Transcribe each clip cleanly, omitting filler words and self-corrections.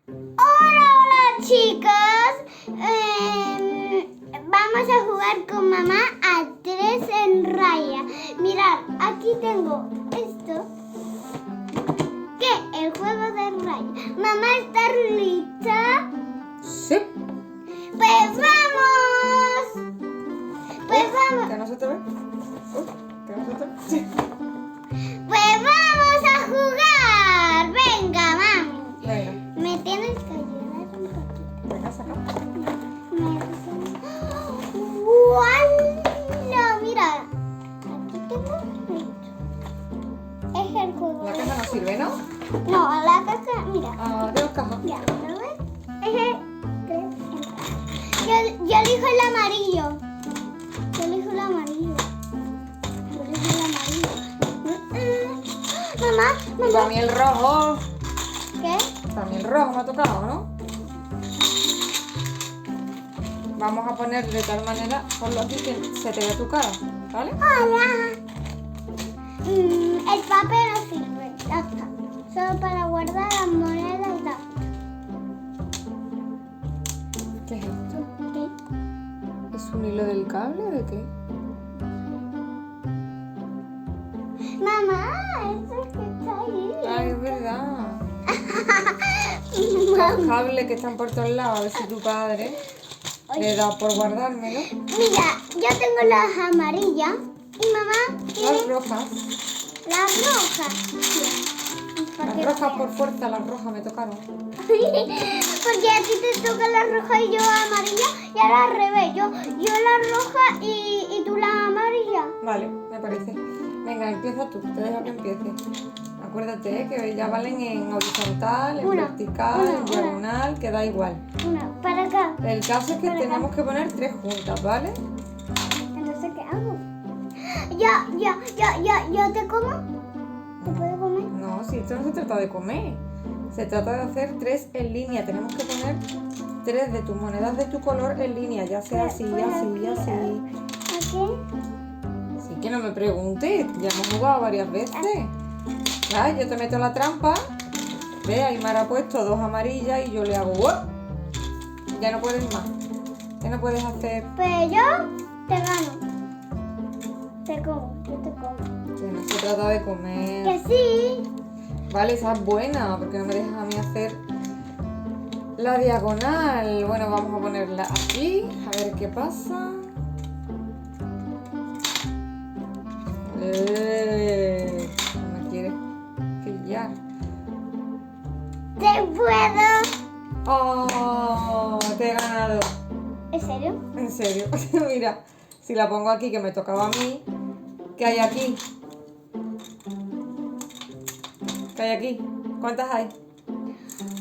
Hola, hola chicos. Vamos a jugar con mamá a 3 en raya. Mirad, aquí tengo esto. ¿Qué? El juego de raya. Mamá, ¿estás lista? Sí. Pues vamos. Pues vamos. Que no se te ve. Que no se te ve. Sí. Pues vamos a jugar. Venga, mami. Venga, Me tienes que ayudar un poquito. venga, saca. ¡Hola! Mira, aquí tengo esto. Es el juego. La caja no sirve, ¿no? No, la caja, mira. Adiós, caja. Ya, ¿lo ves? Es el... Yo elijo el amarillo. Yo elijo el amarillo. Yo elijo el amarillo. Mamá, Y para mamá. mí el rojo. ¿Qué? Para mí el rojo me ha tocado, ¿no? Vamos a poner de tal manera, ponlo aquí que se te vea tu cara, ¿vale? Hola. El papel no sirve. Ya está. Solo para guardar las monedas y tal. ¿Qué es esto? ¿Qué? ¿Es un hilo del cable de qué? Mamá, eso que está ahí. Ay, es verdad. Los cables que están por todos lados, a ver si tu padre le da por guardármelo. Mira, yo tengo las amarillas y mamá Las tiene rojas. las rojas. ¿Para qué? Las rojas por fuerza, las rojas me tocaron. Porque a ti te toca la roja y yo amarilla y ahora al revés. Yo la roja y tú la amarilla. Vale, me parece. Venga, empieza tú, te dejo que empiece. Acuérdate, que ya valen en horizontal, en Una, vertical, una, en una. diagonal, que da igual. Una, para acá. El caso es que Para acá. tenemos que poner 3 juntas, ¿vale? Entonces, ¿qué hago? Yo te como. ¿Te puedo comer? No, si esto no se trata de comer. Se trata de hacer 3 en línea. Tenemos que poner 3 de tus monedas de tu color en línea, ya sea así, Pues así, aquí, así. Aquí. Sí, que no me preguntes, ya hemos jugado varias veces. Ah, yo te meto la trampa. Ve, Aymar ha puesto 2 amarillas y yo le hago ¡guap! Ya no puedes más. Ya no puedes hacer. Pues yo te gano. Te como, yo te como. Que no se trata de comer. Que sí. Vale, esa es buena, porque no me dejas a mí hacer la diagonal. Bueno, vamos a ponerla aquí, a ver qué pasa. No me quiere pillar. Te puedo. ¡Oh! Te he ganado. ¿En serio? En serio. Mira, si la pongo aquí, que me tocaba a mí, ¿qué hay aquí? ¿Qué hay aquí? ¿Cuántas hay?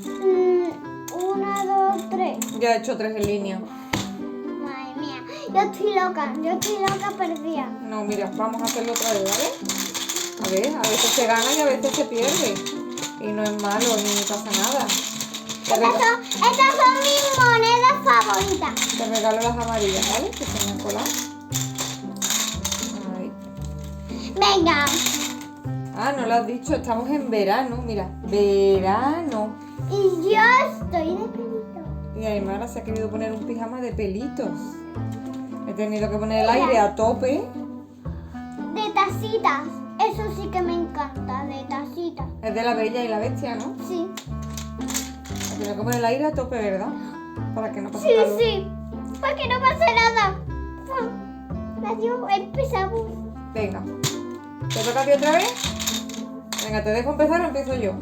1, 2, 3. Ya he hecho 3 en línea. Madre mía. Yo estoy loca perdida. No, mira, vamos a hacerlo otra vez, ¿vale? A veces se gana y a veces se pierde. Y no es malo, ni pasa nada. Estas son mis monedas favoritas. Te regalo las amarillas, ¿vale? Que se me han colado. Ahí. Venga. Ah, no lo has dicho, estamos en verano, mira. Verano. Y yo estoy de pelito. Y Aymara se ha querido poner un pijama de pelitos. He tenido que poner el aire a tope. De tacitas. Eso sí que me encanta, de tacitas. Es de la Bella y la Bestia, ¿no? Sí. He tenido que poner el aire a tope, ¿verdad? Para que no pase Sí, calor. sí. Para que no pase nada. Adiós, empezamos. Venga. ¿Te toca a ti otra vez? Venga, ¿te dejo empezar o empiezo yo?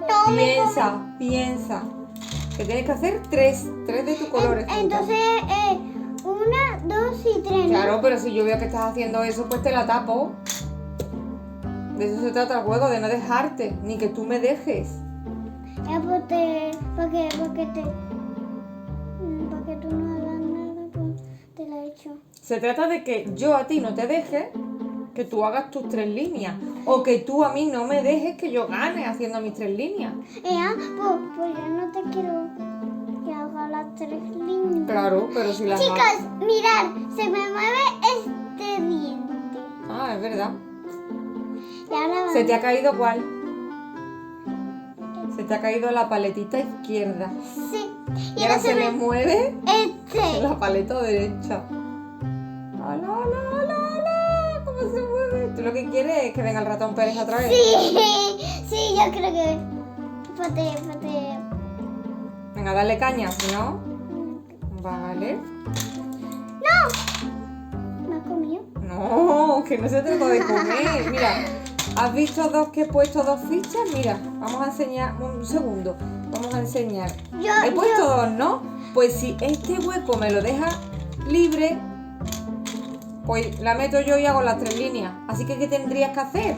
No me Piensa. Que tienes que hacer 3 de tus colores. juntas. Entonces, 1, 2 y 3. ¿no? Claro, pero si yo veo que estás haciendo eso, pues te la tapo. De eso se trata el juego, de no dejarte, ni que tú me dejes. Ya, pues para que tú no hagas nada, pues te la he hecho. Se trata de que yo a ti no te deje, que tú hagas tus 3 líneas. O que tú a mí no me dejes que yo gane haciendo mis 3 líneas. Pues yo no te quiero que haga las 3 líneas. Claro, pero si las Chicos, mirad, se me mueve este diente. Ah, es verdad. Y ahora ¿Se te ha caído cuál? Se te ha caído la paletita izquierda. Sí. Y ahora se le mueve Este. la paleta derecha. ¡Hala, hala, hala, hala! ¿Cómo se mueve? ¿Tú lo que quieres es que venga el ratón Pérez otra vez? Sí, yo creo que. Pate. Venga, dale caña, si no. Vale. ¿Me has comido? No, que no se trata de comer. Mira, ¿has visto que he puesto dos fichas? Mira, vamos a enseñar, un segundo. Vamos a enseñar. He puesto dos, ¿no? Pues si este hueco me lo deja libre, pues la meto yo y hago las 3 líneas. Así que, ¿qué tendrías que hacer?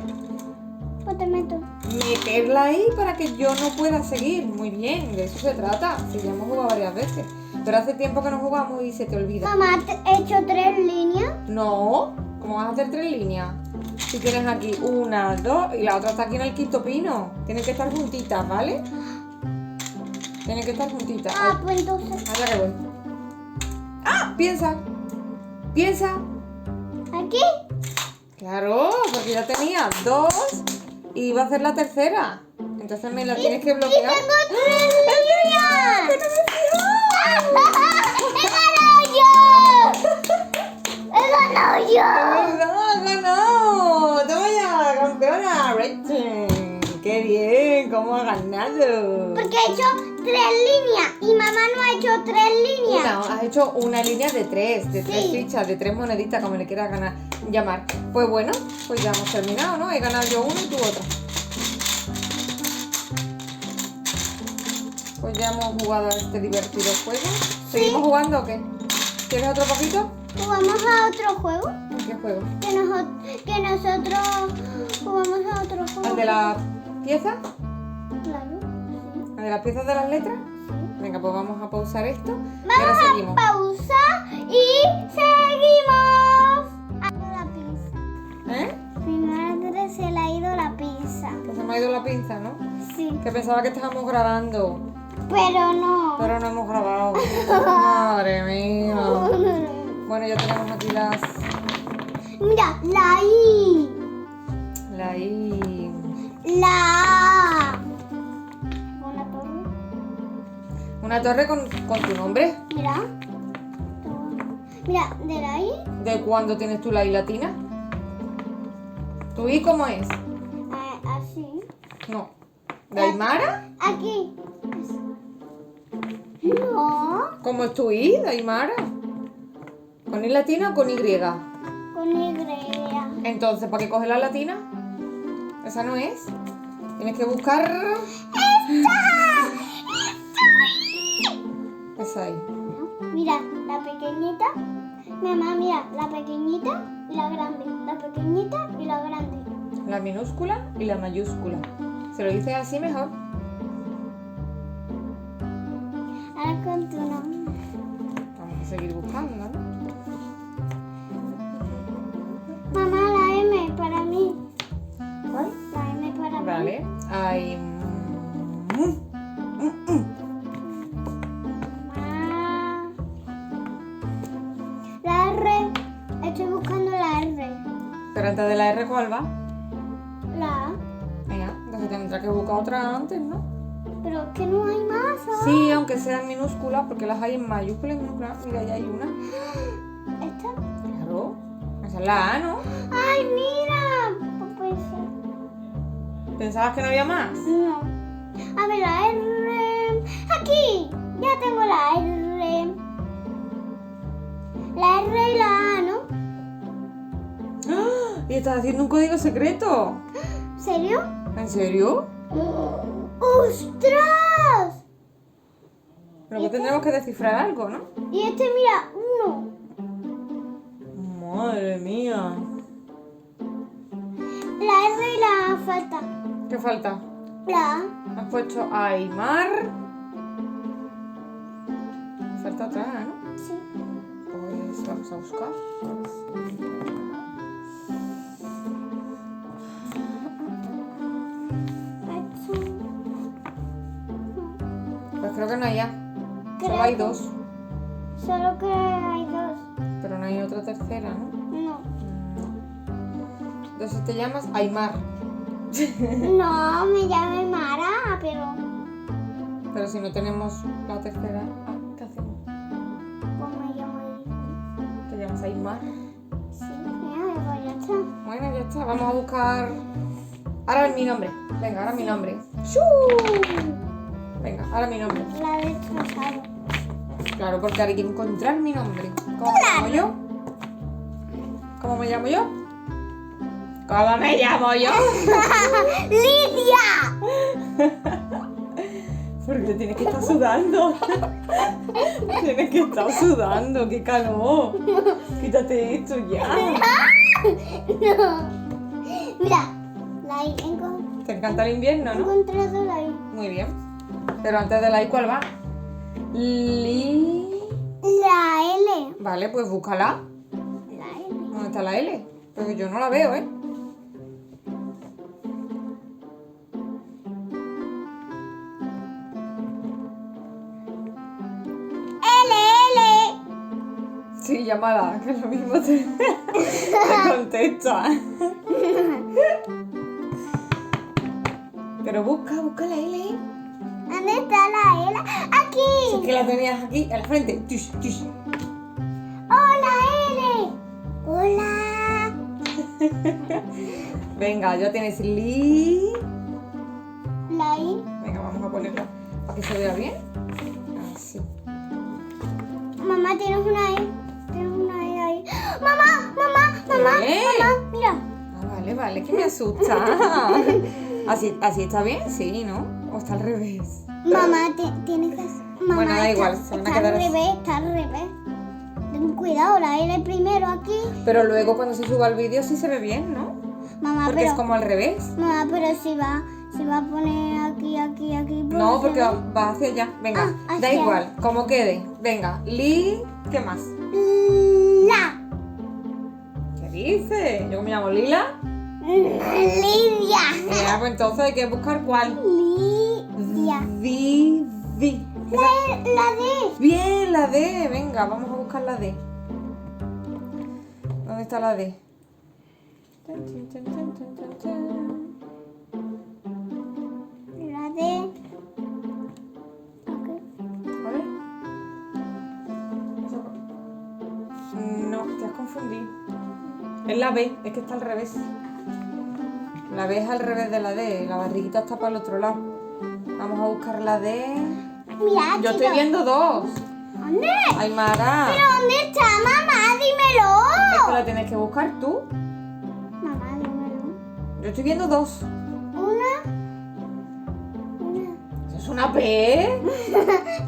Pues te meto. Meterla ahí para que yo no pueda seguir. Muy bien, de eso se trata. Si ya hemos jugado varias veces. Pero hace tiempo que no jugamos y se te olvida. Mamá, he hecho 3 líneas. No, ¿cómo vas a hacer 3 líneas? Si tienes aquí 1, 2 y la otra está aquí en el quinto pino. Tienen que estar juntitas, ¿vale? Tienen que estar juntitas. Pues entonces. Allá que voy. ¡Ah! Piensa. ¿Aquí? Claro, porque ya tenía 2 y iba a hacer la tercera. Entonces me la tienes que bloquear. ¡Tengo 3 líneas! ¡Que no me fío! ¡He ganado yo! ¡Has ganado! ¡Toma ya, campeona! ¡Rachel! ¡Qué bien! ¿Cómo ha ganado? Porque he hecho 3 líneas y mamá no ha hecho 3 líneas. No, has hecho una línea de 3, de 3 Sí. fichas, de 3 moneditas, como le quieras llamar. Pues bueno, pues ya hemos terminado, ¿no? He ganado yo una y tú otra. Pues ya hemos jugado a este divertido juego. ¿Seguimos jugando o qué? ¿Quieres otro poquito? ¿Jugamos a otro juego? ¿Qué juego? Que nosotros jugamos a otro juego. ¿Al de la pieza? Claro. ¿Al de las piezas de las letras? Sí. Venga, pues vamos a pausar esto y ahora Vamos seguimos. a pausar y seguimos. A la pizza. ¿Eh? Mi madre se le ha ido la pizza. Que se me ha ido la pinza, ¿no? Sí. Que pensaba que estábamos grabando, Pero no. pero no hemos grabado. Madre mía. Bueno, ya tenemos aquí Mira, la I. la I. La A. Una torre. Una torre con tu nombre. Mira. Mira, de la I. ¿De cuándo tienes tú la I latina? ¿Tu I cómo es? Así. No. ¿De Aymara? Aquí. No. ¿Cómo es tu I, de Aymara? ¿Con I latina o con Y? Con Y. Entonces, ¿para qué coges la latina? ¿Esa no es? Tienes que buscar... Esa ahí. Mira, la pequeñita. Mamá, mira, la pequeñita y la grande. La pequeñita y la grande. La minúscula y la mayúscula. ¿Se lo dices así mejor? Ahora con tu nombre. Vamos a seguir buscando, ¿no? Mamá, la M para mí. ¿Cuál? La M para mí. Vale. Ay. Mamá. La R. Estoy buscando la R. Pero antes de la R, ¿cuál va? La A. Venga, entonces tendrá que buscar otra antes, ¿no? Pero es que no hay más. ¿sabes? Sí, aunque sean minúsculas, porque las hay en mayúsculas y minúsculas. Mira, ya hay una. ¿Esta? Claro. Esa es la A, ¿no? ¡Ay, mira! Pues puede ser. ¿Pensabas que no había más? No. A ver, la R. ¡Aquí! Ya tengo la R. La R y la A, ¿no? ¡Ah! ¿Y estás haciendo un código secreto? ¿Serio? ¿En serio? ¡Ostras! Pero que tendremos que descifrar algo, ¿no? Y este, mira, 1. Madre mía. La R y la A falta. ¿Qué falta? La A. Has puesto Aymar. Falta otra, ¿no? Sí. Pues vamos a buscar. Pues creo que no hay ya. Solo hay 2. Solo que hay 2. Pero no hay otra tercera, ¿no? No. Entonces te llamas Aymar. No, me llamo Mara, pero Pero si no tenemos la tercera, ¿qué hacemos? pues me llamo Elisa. ¿Te llamas Aymar? Sí, mira, pues ya está. Bueno, ya está. Vamos a buscar... Ahora mi nombre. Venga, ahora mi nombre. ¡Shú! Venga, ahora mi nombre. La he destrozado. Claro, porque ahora hay que encontrar mi nombre. ¿Cómo me llamo yo? ¿Cómo me llamo yo? ¿Cómo me llamo yo? ¡Lidia! Porque tienes que estar sudando. Tienes que estar sudando, qué calor. Quítate esto ya. No. Mira, la I. Te encanta el invierno, He ¿no? encontrado la I. Muy bien. Pero antes de la I, ¿cuál va? La L. Vale, pues búscala. La L. ¿Dónde está la L? Porque yo no la veo, ¿eh? L. Sí, llámala, que lo mismo te contesta. Pero busca la L. ¿Dónde está la L? Si es Aquí. que la tenías aquí, al frente. Tush, tush. ¡Hola, L! ¡Hola! Venga, ya tienes li. La I. Venga, vamos a ponerla para que se vea bien. Así. Mamá, tienes una I. Tienes una I ahí. ¡Mamá! ¿Qué? Mira. Ah, vale, que me asusta. ¿Así está bien? Sí, ¿no? ¿O está al revés? Mamá, tienes que... Mamá, Bueno, da igual, se van a está quedar al así. revés, está al revés. Ten cuidado, la L primero aquí. Pero luego cuando se suba el vídeo sí se ve bien, ¿no? Mamá, Porque pero... es como al revés. Mamá, pero si va a poner aquí. Pues No, se porque ve. va hacia allá. Venga, Ah, da hacia- igual, como quede. Venga, li, ¿qué más? La. ¿Qué dice? ¿Yo me llamo Lila? Lidia. Pues entonces hay que buscar cuál. Lidia. Vi. La D. Bien, la D. Venga, vamos a buscar la D. ¿Dónde está la D? La D. Ok. A ver. No, te has confundido. Es la B, es que está al revés. La B es al revés de la D, la barriguita está para el otro lado. Vamos a buscar la D. Mira, Yo chicos. estoy viendo dos. ¿Dónde? Aymara. ¿Pero dónde está, mamá? Dímelo. Esto la tienes que buscar tú. Mamá, dímelo. Yo estoy viendo dos. Una. ¿Eso es una P?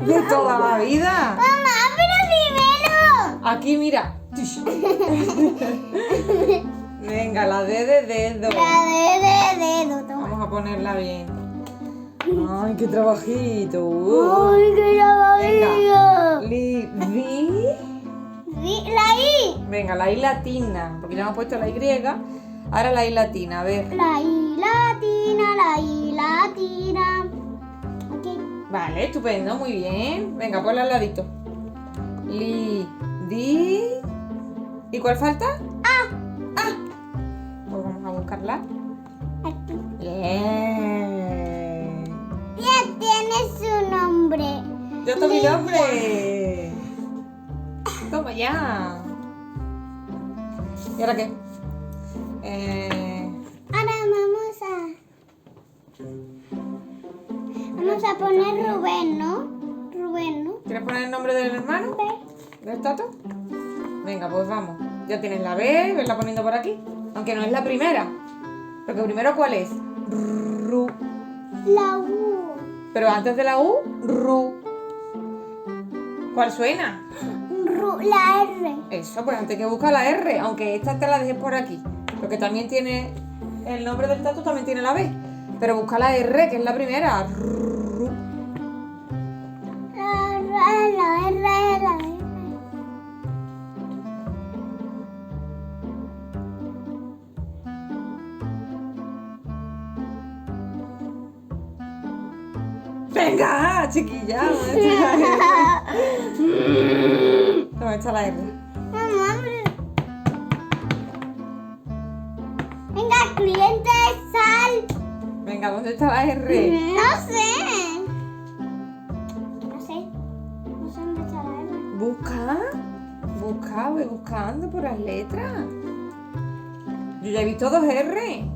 De toda la vida. Mamá, pero dímelo. Aquí, mira. Venga, la D de dedo. La D de dedo. Toma. Vamos a ponerla bien. Ay, qué trabajito. ¡Ay, qué Venga. lavadillo! La I. Venga, la I latina. Porque ya hemos puesto la Y. Ahora la I latina. A ver. La I latina, la I latina. Aquí. Vale, estupendo, muy bien. Venga, ponla al ladito. Di. ¿Y cuál falta? Ah. Pues vamos a buscarla. Aquí. Bien. Ya tiene su nombre. ¡Ya está mi nombre! ¡Toma ya! ¿Y ahora qué? Ahora vamos a poner Rubén, ¿no? Rubén, ¿no? ¿Quieres poner el nombre del hermano? ¿Del tato? Venga, pues vamos. Ya tienes la B, vesla poniendo por aquí. Aunque no es la primera. Porque primero, ¿cuál es? Ru. La U. Pero antes de la U, Ru. ¿Cuál suena? La R. Eso, pues antes hay que buscar la R. Aunque esta te la dejes por aquí. Porque también tiene... El nombre del tato también tiene la B. Pero busca la R, que es la primera. Ru. La R. Venga, chiquilla. ¿Dónde está la R? ¿Dónde está la R? Mamá, venga, cliente, sal. Venga, ¿dónde está la R? No sé. No sé. No sé dónde está la R. Busca. Busca, voy buscando por las letras. Yo ya he visto 2 R.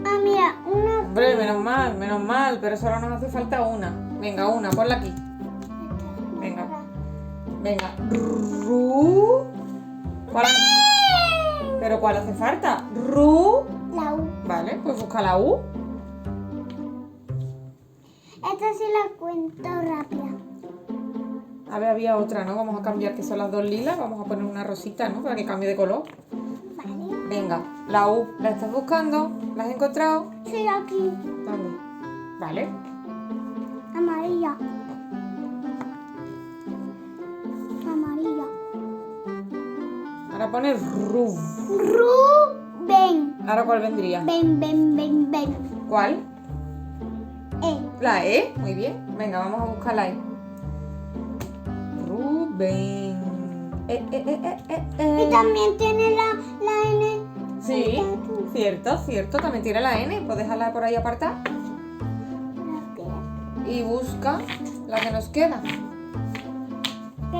Ah, mira, una. Hombre, menos mal, pero solo nos hace falta una. Venga, una, ponla aquí. Venga. Venga. Ru. ¿Cuál? ¿Pero cuál hace falta? Ru. La U. Vale, pues busca la U. Esta sí la cuento rápida. A ver, había otra, ¿no? Vamos a cambiar, que son las 2 lilas. Vamos a poner una rosita, ¿no? Para que cambie de color. Vale. Venga, la U. ¿La estás buscando? ¿La has encontrado? Sí, aquí. ¿Dónde? Vale. Amarilla. Amarilla. Ahora pone Ru. Rubén. ¿Ahora cuál vendría? Ven. ¿Cuál? La La E. Muy bien. Venga, vamos a buscar la E. Rubén. Y también tiene la N. Sí, cierto. También tiene la N. Pues déjala por ahí apartada. Y busca la que nos queda.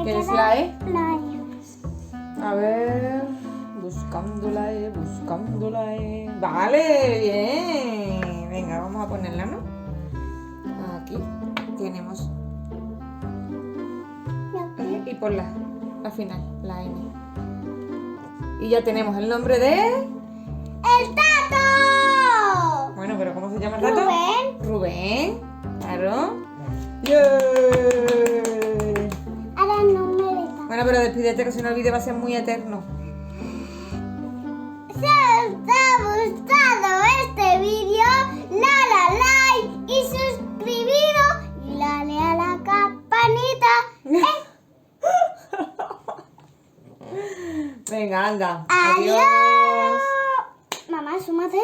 ¿Qué es la E? La E. A ver. Buscando la E. Vale, bien. Venga, vamos a ponerla, ¿no? Aquí tenemos. Y por la final, la N. Y ya tenemos el nombre de... ¡El Tato! Bueno, pero ¿cómo se llama el tato? Rubén. Claro. ¡Yeah! Ahora no me deja. Bueno, pero despídete, que si no el vídeo va a ser muy eterno. Si os ha gustado este vídeo, dale like y suscribiros y dale a la campanita. Venga, anda. Adiós. Mamá, súmate.